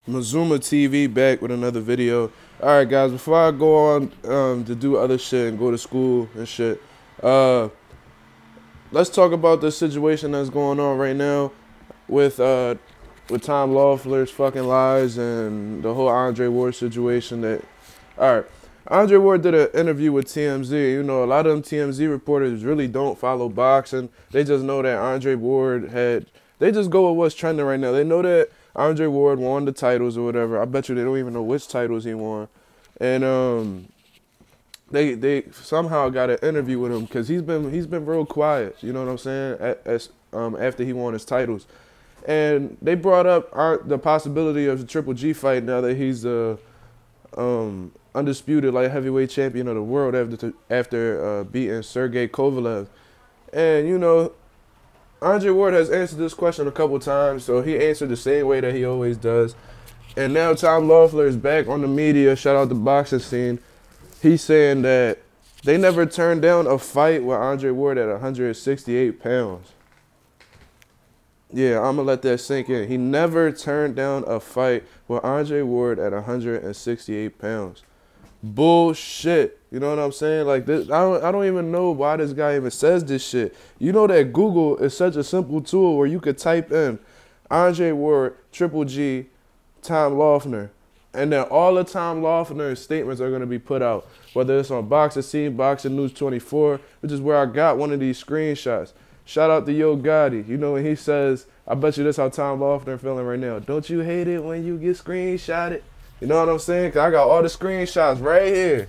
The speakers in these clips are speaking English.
Mazuma TV back with another video. All right, guys. Before I go on to do other shit and go to school and shit, uh, let's talk about the situation that's going on right now with Tom Loeffler's fucking lies and the whole Andre Ward situation. All right, Andre Ward did an interview with TMZ. You know, a lot of them TMZ reporters really don't follow boxing. They just know that Andre Ward had. They just go with what's trending right now. They know that Andre Ward won the titles or whatever. I bet you they don't even know which titles he won. And they somehow got an interview with him because he's been real quiet. You know what I'm saying? After he won his titles, and they brought up the possibility of the Triple G fight now that he's undisputed light heavyweight champion of the world after beating Sergey Kovalev. And you know, Andre Ward has answered this question a couple times, so he answered the same way that he always does. And now Tom Loeffler is back on the media. Shout out the boxing scene. He's saying that they never turned down a fight with Andre Ward at 168 pounds. Yeah, I'm going to let that sink in. He never turned down a fight with Andre Ward at 168 pounds. Bullshit. You know what I'm saying? Like this, I don't even know why this guy even says this shit. You know that Google is such a simple tool where you could type in Andre Ward, Triple G, Tom Loeffler, and then all the Tom Loeffler statements are going to be put out, whether it's on Boxing Scene, Boxing News 24, which is where I got one of these screenshots. Shout out to Yo Gotti. You know when he says, I bet you this how Tom Loeffler feeling right now. Don't you hate it when you get screenshotted? You know what I'm saying? Cause I got all the screenshots right here.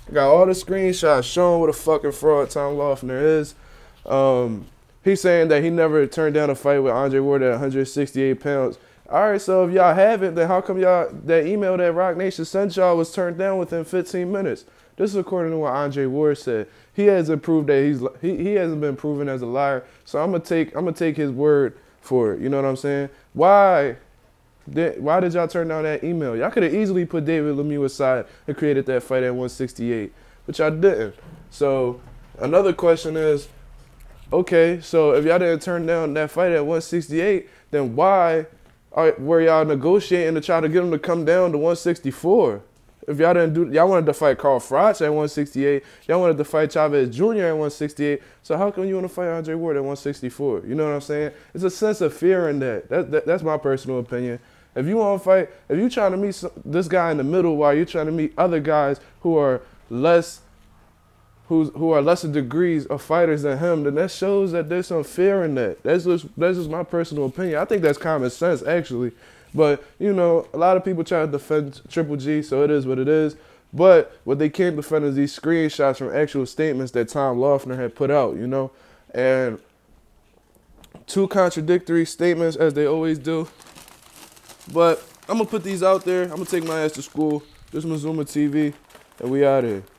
I got all the screenshots showing what a fucking fraud Tom Loeffler is. He's saying that he never turned down a fight with Andre Ward at 168 pounds. All right, so if y'all haven't, then how come that email that Rock Nation sent y'all was turned down within 15 minutes? This is according to what Andre Ward said. He hasn't proved that he hasn't been proven as a liar. So I'm gonna take his word for it. You know what I'm saying? Why did y'all turn down that email? Y'all could have easily put David Lemieux aside and created that fight at 168, but y'all didn't. So another question is, okay, so if y'all didn't turn down that fight at 168, then why were y'all negotiating to try to get him to come down to 164? If y'all didn't do, y'all wanted to fight Carl Froch at 168, y'all wanted to fight Chavez Jr. at 168, so how come you want to fight Andre Ward at 164? You know what I'm saying? It's a sense of fear in that. That's my personal opinion. If you want to fight, if you're trying to meet this guy in the middle while you're trying to meet other guys who are lesser degrees of fighters than him, then that shows that there's some fear in that. That's just my personal opinion. I think that's common sense, actually. But, you know, a lot of people try to defend Triple G, so it is what it is. But what they can't defend is these screenshots from actual statements that Tom Loeffler had put out, you know. And two contradictory statements, as they always do. But I'm going to put these out there. I'm going to take my ass to school. This is Mazuma TV, and we out here.